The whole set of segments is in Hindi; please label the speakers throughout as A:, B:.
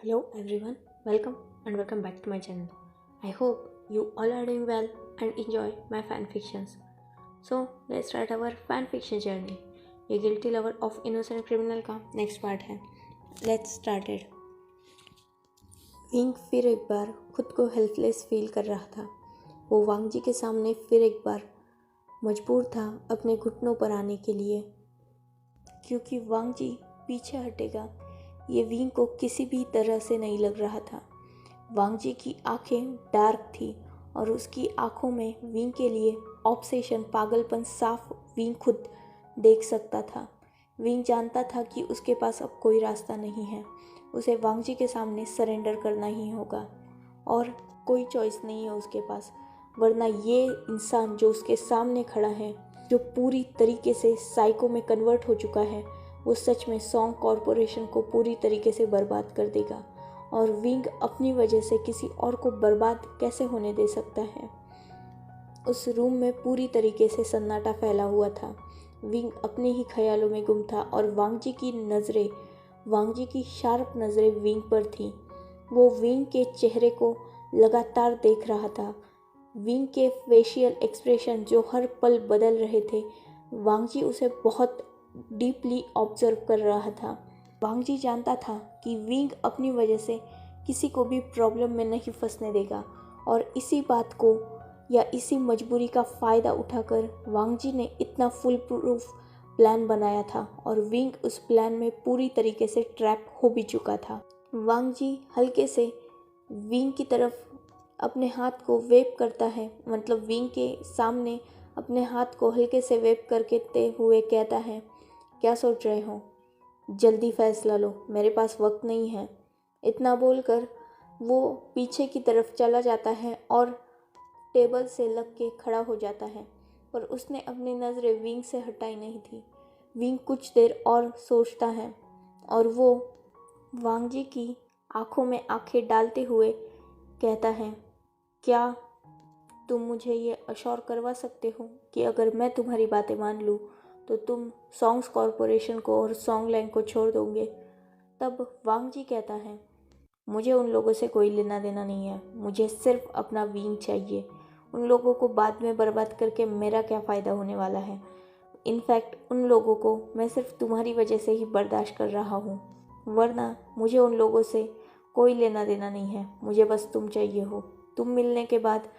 A: Hello everyone, welcome back to my channel. I hope you all are doing well and enjoy my fan fictions. So let's start our fan fiction journey. ये guilty lover of innocent criminal का नेक्स्ट पार्ट है. Let's started. विंग फिर एक बार खुद को हेल्पलेस फील कर रहा था. वो वांग जी के सामने फिर एक बार मजबूर था अपने घुटनों पर आने के लिए, क्योंकि वांग जी पीछे हटेगा ये विंग को किसी भी तरह से नहीं लग रहा था. वांग जी की आंखें डार्क थी और उसकी आंखों में विंग के लिए ऑब्सेशन, पागलपन साफ विंग खुद देख सकता था. विंग जानता था कि उसके पास अब कोई रास्ता नहीं है. उसे वांग जी के सामने सरेंडर करना ही होगा और कोई चॉइस नहीं है उसके पास, वरना ये इंसान जो उसके सामने खड़ा है, जो पूरी तरीके से साइको में कन्वर्ट हो चुका है, वो सच में सॉन्ग कॉरपोरेशन को पूरी तरीके से बर्बाद कर देगा. और विंग अपनी वजह से किसी और को बर्बाद कैसे होने दे सकता है. उस रूम में पूरी तरीके से सन्नाटा फैला हुआ था. विंग अपने ही ख्यालों में गुम था और वांग जी की शार्प नज़रें विंग पर थी. वो विंग के चेहरे को लगातार देख रहा था. विंग के फेशियल एक्सप्रेशन जो हर पल बदल रहे थे, वांग जी उसे बहुत डीपली ऑब्जर्व कर रहा था. वांग जी जानता था कि विंग अपनी वजह से किसी को भी प्रॉब्लम में नहीं फंसने देगा और इसी बात को या इसी मजबूरी का फ़ायदा उठाकर वांग जी ने इतना फुल प्रूफ प्लान बनाया था और विंग उस प्लान में पूरी तरीके से ट्रैप हो भी चुका था. वांग जी हल्के से विंग की तरफ अपने हाथ को वेव करता है, मतलब विंग के सामने अपने हाथ को हल्के से वेव करके हुए कहता है, क्या सोच रहे हो? जल्दी फैसला लो, मेरे पास वक्त नहीं है. इतना बोलकर वो पीछे की तरफ चला जाता है और टेबल से लग के खड़ा हो जाता है, पर उसने अपनी नज़रें विंग से हटाई नहीं थी. विंग कुछ देर और सोचता है और वो वांग जी की आंखों में आंखें डालते हुए कहता है, क्या तुम मुझे ये अश्योर करवा सकते हो कि अगर मैं तुम्हारी बातें मान लूँ तो तुम सॉन्ग्स कॉरपोरेशन को और सॉन्गलैंड को छोड़ दोगे? तब वांग जी कहता है, मुझे उन लोगों से कोई लेना देना नहीं है, मुझे सिर्फ अपना विंग चाहिए. उन लोगों को बाद में बर्बाद करके मेरा क्या फ़ायदा होने वाला है. इनफैक्ट उन लोगों को मैं सिर्फ तुम्हारी वजह से ही बर्दाश्त कर रहा हूँ, वरना मुझे उन लोगों से कोई लेना देना नहीं है. मुझे बस तुम चाहिए हो. तुम मिलने के बाद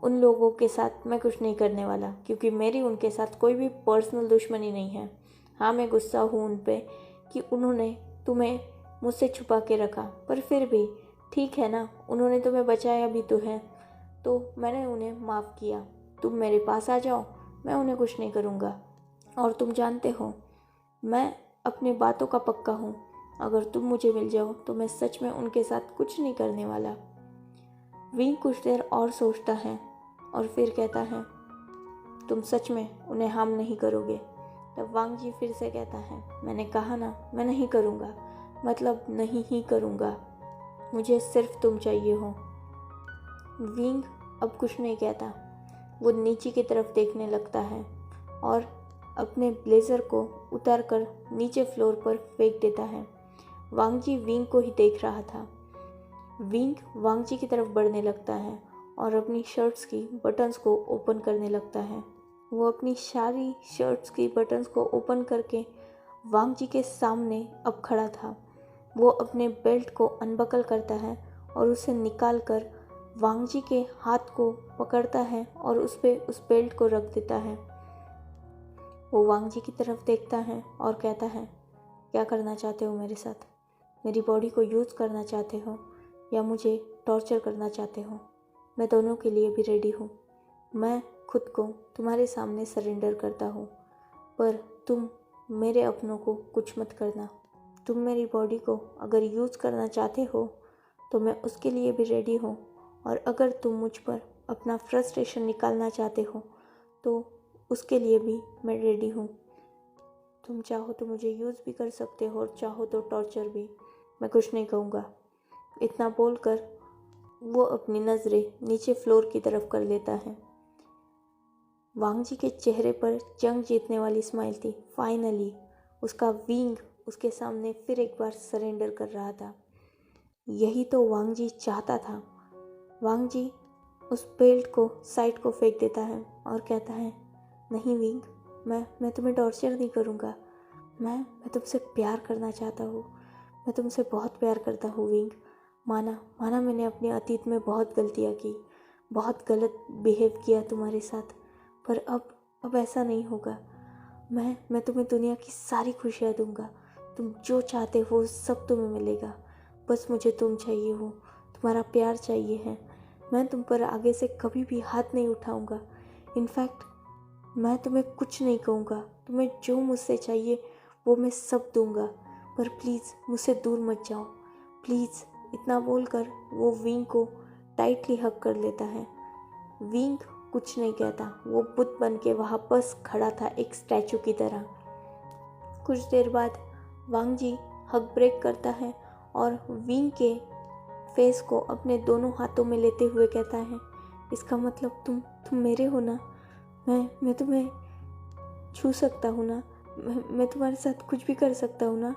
A: उन लोगों के साथ मैं कुछ नहीं करने वाला, क्योंकि मेरी उनके साथ कोई भी पर्सनल दुश्मनी नहीं है. हाँ, मैं गुस्सा हूँ उन पे कि उन्होंने तुम्हें मुझसे छुपा के रखा, पर फिर भी ठीक है ना, उन्होंने तुम्हें बचाया भी तो है, तो मैंने उन्हें माफ़ किया. तुम मेरे पास आ जाओ, मैं उन्हें कुछ नहीं करूँगा. और तुम जानते हो, मैं अपनी बातों का पक्का हूँ. अगर तुम मुझे मिल जाओ तो मैं सच में उनके साथ कुछ नहीं करने वाला. विंग कुछ देर और सोचता है और फिर कहता है, तुम सच में उन्हें हार्म नहीं करोगे? तब वांग जी फिर से कहता है, मैंने कहा ना, मैं नहीं करूँगा, मतलब नहीं ही करूँगा. मुझे सिर्फ तुम चाहिए हो. विंग अब कुछ नहीं कहता. वो नीचे की तरफ देखने लगता है और अपने ब्लेज़र को उतार कर नीचे फ्लोर पर फेंक देता है. वांग जी विंग को ही देख रहा था. विंग वांग जी की तरफ बढ़ने लगता है और अपनी शर्ट्स की बटन्स को ओपन करने लगता है. वो अपनी सारी शर्ट्स की बटन्स को ओपन करके वांग जी के सामने अब खड़ा था. वो अपने बेल्ट को अनबकल करता है और उसे निकाल कर वांग जी के हाथ को पकड़ता है और उस पे उस बेल्ट को रख देता है. वो वांग जी की तरफ देखता है और कहता है, क्या करना चाहते हो मेरे साथ? मेरी बॉडी को यूज़ करना चाहते हो या मुझे टॉर्चर करना चाहते हो? मैं दोनों के लिए भी रेडी हूँ. मैं खुद को तुम्हारे सामने सरेंडर करता हूँ, पर तुम मेरे अपनों को कुछ मत करना. तुम मेरी बॉडी को अगर यूज़ करना चाहते हो तो मैं उसके लिए भी रेडी हूँ, और अगर तुम मुझ पर अपना फ्रस्ट्रेशन निकालना चाहते हो तो उसके लिए भी मैं रेडी हूँ. तुम चाहो तो मुझे यूज़ भी कर सकते हो और चाहो तो टॉर्चर भी. मैं कुछ नहीं कहूँगा. इतना बोलकर वो अपनी नज़रें नीचे फ्लोर की तरफ कर लेता है. वांग जी के चेहरे पर जंग जीतने वाली स्माइल थी. फाइनली उसका विंग उसके सामने फिर एक बार सरेंडर कर रहा था. यही तो वांग जी चाहता था। वांग जी उस बेल्ट को साइड को फेंक देता है और कहता है, नहीं विंग, मैं तुम्हें टॉर्चर नहीं करूँगा। मैं तुमसे प्यार करना चाहता हूँ। मैं तुमसे बहुत प्यार करता हूँ विंग। माना मैंने अपने अतीत में बहुत गलतियाँ की, बहुत गलत बिहेव किया तुम्हारे साथ, पर अब ऐसा नहीं होगा। मैं तुम्हें दुनिया की सारी खुशियाँ दूंगा। तुम जो चाहते हो सब तुम्हें मिलेगा। बस मुझे तुम चाहिए हो, तुम्हारा प्यार चाहिए है। मैं तुम पर आगे से कभी भी हाथ नहीं उठाऊंगा। इनफैक्ट मैं तुम्हें कुछ नहीं कहूँगा। तुम्हें जो मुझसे चाहिए वो मैं सब दूंगा, पर प्लीज़ मुझसे दूर मत जाओ, प्लीज़। इतना बोलकर वो विंग को टाइटली हग कर लेता है। विंग कुछ नहीं कहता, वो बुत बन के वहाँ बस खड़ा था एक स्टैचू की तरह। कुछ देर बाद वांग जी हग ब्रेक करता है और विंग के फेस को अपने दोनों हाथों में लेते हुए कहता है, इसका मतलब तुम मेरे हो ना? मैं तुम्हें छू सकता हूँ ना? मैं तुम्हारे साथ कुछ भी कर सकता हूँ ना?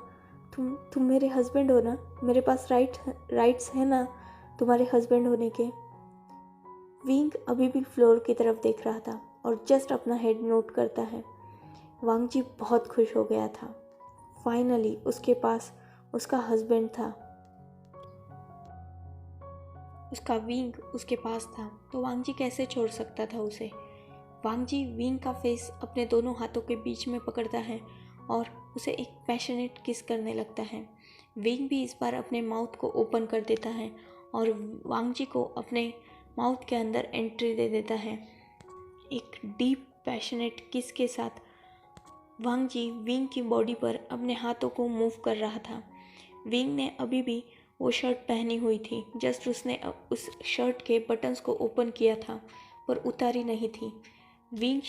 A: तुम मेरे हस्बैंड हो ना? मेरे पास राइट्स है ना तुम्हारे हस्बैंड होने के? विंग अभी भी फ्लोर की तरफ देख रहा था और जस्ट अपना हेड नोट करता है। वांग जी बहुत खुश हो गया था। फाइनली उसके पास उसका हस्बैंड था, उसका विंग उसके पास था, तो वांग जी कैसे छोड़ सकता था उसे। वांग जी विंग का फेस अपने दोनों हाथों के बीच में पकड़ता है और उसे एक पैशनेट किस करने लगता है। विंग भी इस बार अपने माउथ को ओपन कर देता है और वांग जी को अपने माउथ के अंदर एंट्री दे देता है। एक डीप पैशनेट किस के साथ वांग जी विंग की बॉडी पर अपने हाथों को मूव कर रहा था। विंग ने अभी भी वो शर्ट पहनी हुई थी, जस्ट उसने उस शर्ट के बटन्स को ओपन किया था पर उतारी नहीं थी। वांग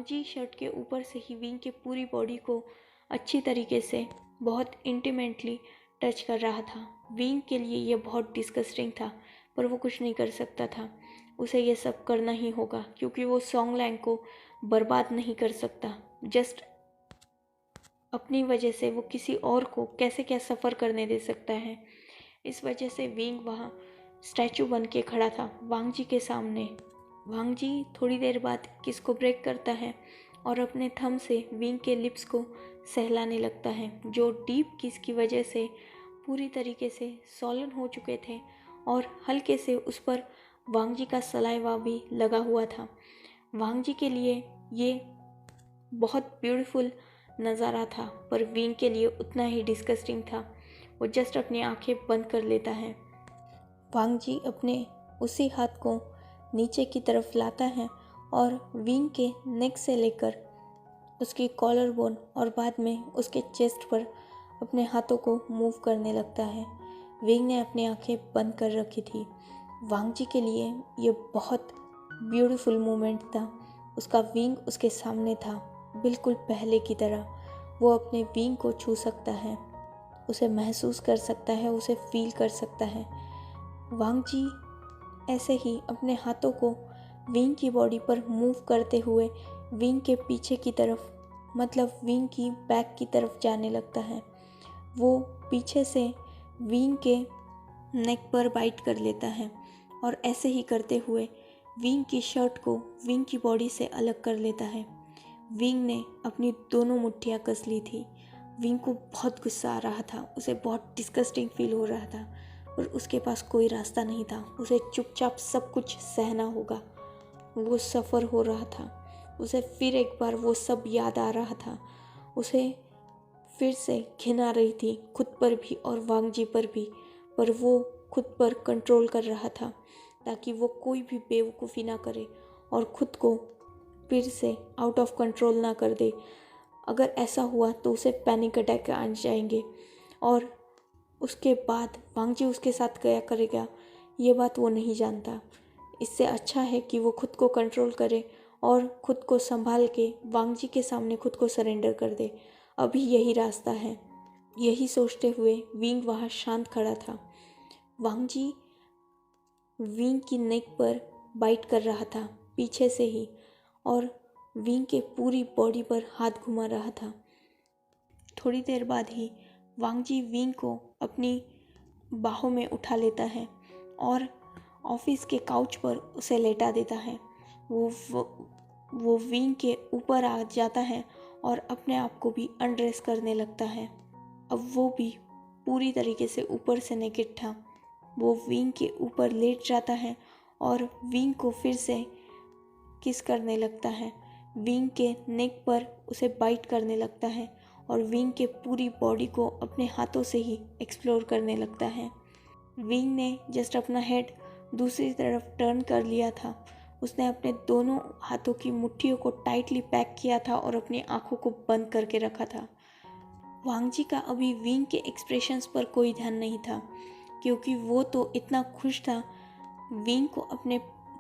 A: जी शर्ट के ऊपर से ही विंग की पूरी बॉडी को अच्छी तरीके से बहुत इंटीमेटली टच कर रहा था। विंग के लिए ये बहुत डिस्गस्टिंग था, पर वो कुछ नहीं कर सकता था। उसे ये सब करना ही होगा क्योंकि वो सॉन्ग लैंग को बर्बाद नहीं कर सकता। जस्ट अपनी वजह से वो किसी और को कैसे क्या सफ़र करने दे सकता है। इस वजह से विंग वहाँ स्टैचू बन के खड़ा था वांग जी के सामने। वांग जी थोड़ी देर बाद किस को ब्रेक करता है और अपने थंब से विंग के लिप्स को सहलाने लगता है, जो डीप किस की वजह से पूरी तरीके से सॉलन हो चुके थे और हल्के से उस पर वांग जी का सलाइवा भी लगा हुआ था। वांग जी के लिए ये बहुत ब्यूटीफुल नज़ारा था, पर विंग के लिए उतना ही डिस्गस्टिंग था। वो जस्ट अपनी आंखें बंद कर लेता है। वांग जी अपने उसी हाथ को नीचे की तरफ लाता है और विंग के नेक से लेकर उसकी कॉलर बोन और बाद में उसके चेस्ट पर अपने हाथों को मूव करने लगता है। विंग ने अपनी आंखें बंद कर रखी थी। वांग जी के लिए ये बहुत ब्यूटीफुल मोमेंट था। उसका विंग उसके सामने था, बिल्कुल पहले की तरह। वो अपने विंग को छू सकता है, उसे महसूस कर सकता है, उसे फील कर सकता है। वांग जी ऐसे ही अपने हाथों को विंग की बॉडी पर मूव करते हुए विंग के पीछे की तरफ, मतलब विंग की बैक की तरफ जाने लगता है। वो पीछे से विंग के नेक पर बाइट कर लेता है और ऐसे ही करते हुए विंग की शर्ट को विंग की बॉडी से अलग कर लेता है। विंग ने अपनी दोनों मुट्ठियाँ कस ली थी। विंग को बहुत गुस्सा आ रहा था, उसे बहुत डिस्गस्टिंग फील हो रहा था, और उसके पास कोई रास्ता नहीं था। उसे चुपचाप सब कुछ सहना होगा। वो सफ़र हो रहा था, उसे फिर एक बार वो सब याद आ रहा था। उसे फिर से घिन आ रही थी, खुद पर भी और वांग जी पर भी, पर वो खुद पर कंट्रोल कर रहा था ताकि वो कोई भी बेवकूफ़ी ना करे और खुद को फिर से आउट ऑफ कंट्रोल ना कर दे। अगर ऐसा हुआ तो उसे पैनिक अटैक आ जाएंगे और उसके बाद वांग जी उसके साथ क्या करेगा ये बात वो नहीं जानता। इससे अच्छा है कि वो खुद को कंट्रोल करे और खुद को संभाल के वांग जी के सामने खुद को सरेंडर कर दे। अभी यही रास्ता है। यही सोचते हुए विंग वहाँ शांत खड़ा था। वांग जी विंग की नेक पर बाइट कर रहा था पीछे से ही और विंग के पूरी बॉडी पर हाथ घुमा रहा था। थोड़ी देर बाद ही वांग जी विंग को अपनी बाहों में उठा लेता है और ऑफिस के काउच पर उसे लेटा देता है। वो विंग के ऊपर आ जाता है और अपने आप को भी अनड्रेस करने लगता है। अब वो भी पूरी तरीके से ऊपर से नेकेड था। वो विंग के ऊपर लेट जाता है और विंग को फिर से किस करने लगता है। विंग के नेक पर उसे बाइट करने लगता है और विंग के पूरी बॉडी को अपने हाथों से ही एक्सप्लोर करने लगता है। विंग ने जस्ट अपना हेड दूसरी तरफ टर्न कर लिया था। उसने अपने दोनों हाथों की मुट्ठियों को टाइटली पैक किया था और अपनी आंखों को बंद करके रखा था। वांग जी का अभी विंग के एक्सप्रेशंस पर कोई ध्यान नहीं था, क्योंकि वो तो इतना खुश था विंग को अपने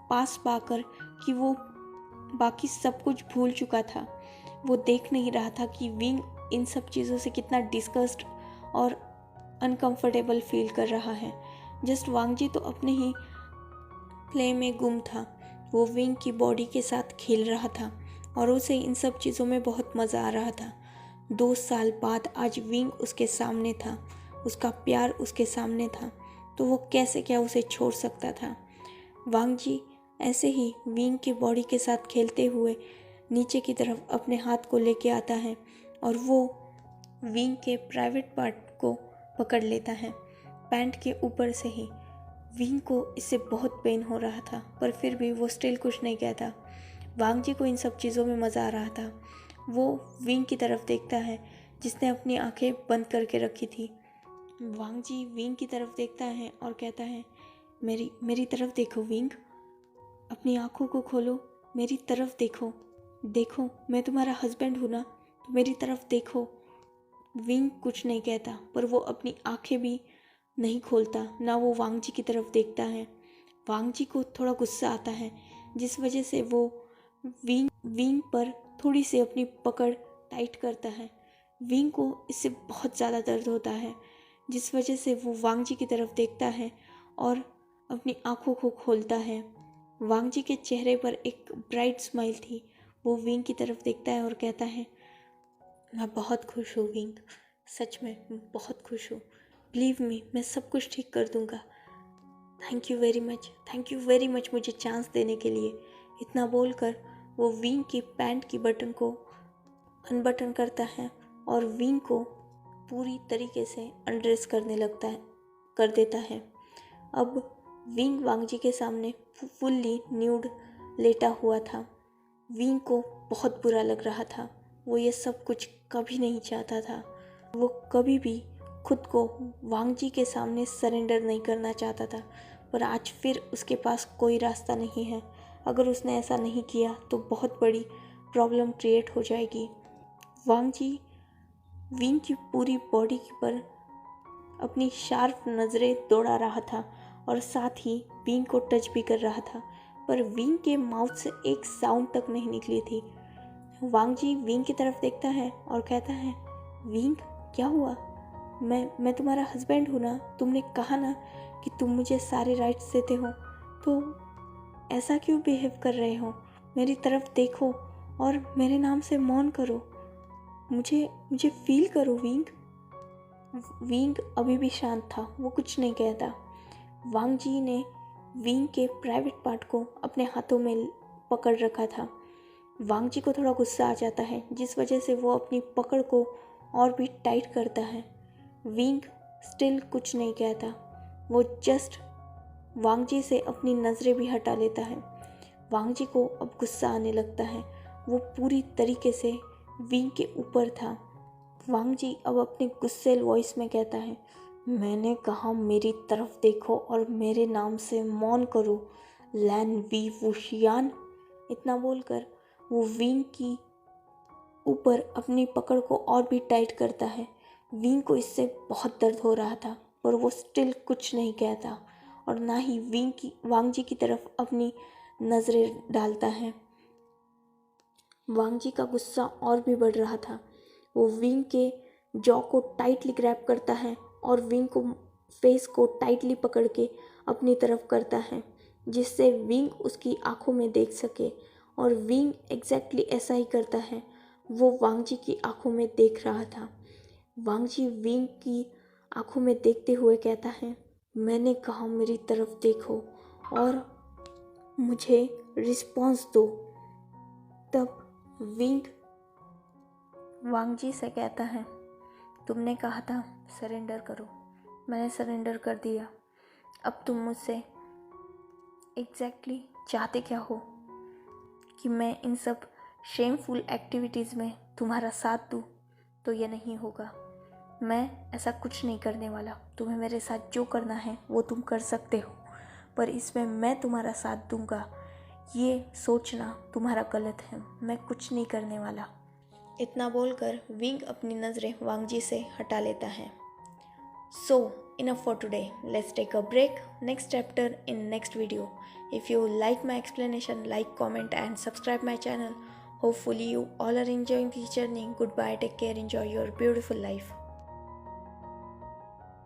A: पास पाकर कि वो बाकी सब कुछ भूल चुका था। वो देख नहीं रहा था कि विंग इन सब चीज़ों से कितना डिस्गस्ट और अनकंफर्टेबल फील कर रहा है। जस्ट वांग जी तो अपने ही प्ले में गुम था। वो विंग की बॉडी के साथ खेल रहा था और उसे इन सब चीज़ों में बहुत मज़ा आ रहा था। 2 साल बाद आज विंग उसके सामने था, उसका प्यार उसके सामने था, तो वो कैसे क्या उसे छोड़ सकता था। वांग जी ऐसे ही विंग की बॉडी के साथ खेलते हुए नीचे की तरफ अपने हाथ को लेके आता है और वो विंग के प्राइवेट पार्ट को पकड़ लेता है पैंट के ऊपर से ही। विंग को इससे बहुत पेन हो रहा था, पर फिर भी वो स्टिल कुछ नहीं कहता। वांग जी को इन सब चीज़ों में मज़ा आ रहा था। वो विंग की तरफ देखता है जिसने अपनी आंखें बंद करके रखी थी। वांग जी विंग की तरफ देखता है और कहता है, मेरी तरफ देखो विंग, अपनी आंखों को खोलो, मेरी तरफ देखो, देखो मैं तुम्हारा हस्बैंड हूँ ना, तो मेरी तरफ देखो। विंग कुछ नहीं कहता, पर वो अपनी आंखें भी नहीं खोलता, ना वो वांग जी की तरफ देखता है। वांग जी को थोड़ा गुस्सा आता है, जिस वजह से वो विंग पर थोड़ी सी अपनी पकड़ टाइट करता है। विंग को इससे बहुत ज़्यादा दर्द होता है, जिस वजह से वो वांग जी की तरफ देखता है और अपनी आंखों को खोलता है। वांग जी के चेहरे पर एक ब्राइट स्माइल थी। वो विंग की तरफ देखता है और कहता है, मैं बहुत खुश हूँ विंग, सच में बहुत खुश हूँ। बिलीव मी, मैं सब कुछ ठीक कर दूँगा। थैंक यू वेरी मच मुझे चांस देने के लिए। इतना बोलकर वो विंग की पैंट की बटन को अनबटन करता है और विंग को पूरी तरीके से अनड्रेस कर देता है। अब विंग वांग जी के सामने फुल्ली न्यूड लेटा हुआ था। विंग को बहुत बुरा लग रहा था। वो ये सब कुछ कभी नहीं चाहता था। वो कभी भी खुद को वांग जी के सामने सरेंडर नहीं करना चाहता था, पर आज फिर उसके पास कोई रास्ता नहीं है। अगर उसने ऐसा नहीं किया तो बहुत बड़ी प्रॉब्लम क्रिएट हो जाएगी। वांग जी विंग की पूरी बॉडी पर अपनी शार्प नज़रें दौड़ा रहा था और साथ ही विंग को टच भी कर रहा था, पर विंग के माउथ से एक साउंड तक नहीं निकली थी। वांग जी विंग की तरफ देखता है और कहता है, विंग क्या हुआ? मैं तुम्हारा हस्बैंड हूँ ना, तुमने कहा ना कि तुम मुझे सारे राइट्स देते हो, तो ऐसा क्यों बिहेव कर रहे हो? मेरी तरफ देखो और मेरे नाम से मौन करो, मुझे फील करो विंग। विंग अभी भी शांत था, वो कुछ नहीं कहता। वांग जी ने विंग के प्राइवेट पार्ट को अपने हाथों में पकड़ रखा था। वांग जी को थोड़ा गुस्सा आ जाता है, जिस वजह से वो अपनी पकड़ को और भी टाइट करता है। विंग स्टिल कुछ नहीं कहता। वो जस्ट वांग जी से अपनी नज़रें भी हटा लेता है। वांग जी को अब गुस्सा आने लगता है। वो पूरी तरीके से विंग के ऊपर था। वांग जी अब अपने गुस्सेल वॉइस में कहता है, मैंने कहा मेरी तरफ देखो और मेरे नाम से मौन करो, लैन वी वुशियान। इतना बोलकर वो विंग की ऊपर अपनी पकड़ को और भी टाइट करता है। विंग को इससे बहुत दर्द हो रहा था, पर वो स्टिल कुछ नहीं कहता और ना ही वांग जी की तरफ अपनी नज़रें डालता है। वांग जी का गुस्सा और भी बढ़ रहा था। वो विंग के जॉ को टाइटली ग्रैब करता है और विंग को फेस को टाइटली पकड़ के अपनी तरफ करता है, जिससे विंग उसकी आंखों में देख सके, और विंग एग्जैक्टली ऐसा ही करता है। वो वांग जी की आंखों में देख रहा था। वांग जी विंग की आंखों में देखते हुए कहता है, मैंने कहा मेरी तरफ देखो और मुझे रिस्पॉन्स दो। तब विंग वांग जी से कहता है, तुमने कहा था सरेंडर करो, मैंने सरेंडर कर दिया। अब तुम मुझसे एग्जैक्टली चाहते क्या हो? कि मैं इन सब शेमफुल एक्टिविटीज़ में तुम्हारा साथ दूँ? तो ये नहीं होगा। मैं ऐसा कुछ नहीं करने वाला। तुम्हें मेरे साथ जो करना है वो तुम कर सकते हो, पर इसमें मैं तुम्हारा साथ दूंगा ये सोचना तुम्हारा गलत है। मैं कुछ नहीं करने वाला। इतना बोलकर विंग अपनी नज़रें वांग जी से हटा लेता है। So, enough for today. Let's take a break. Next chapter in next video. If you like my explanation, like, comment and subscribe my channel. Hopefully you all are enjoying this journey. Goodbye, take care, enjoy your beautiful life.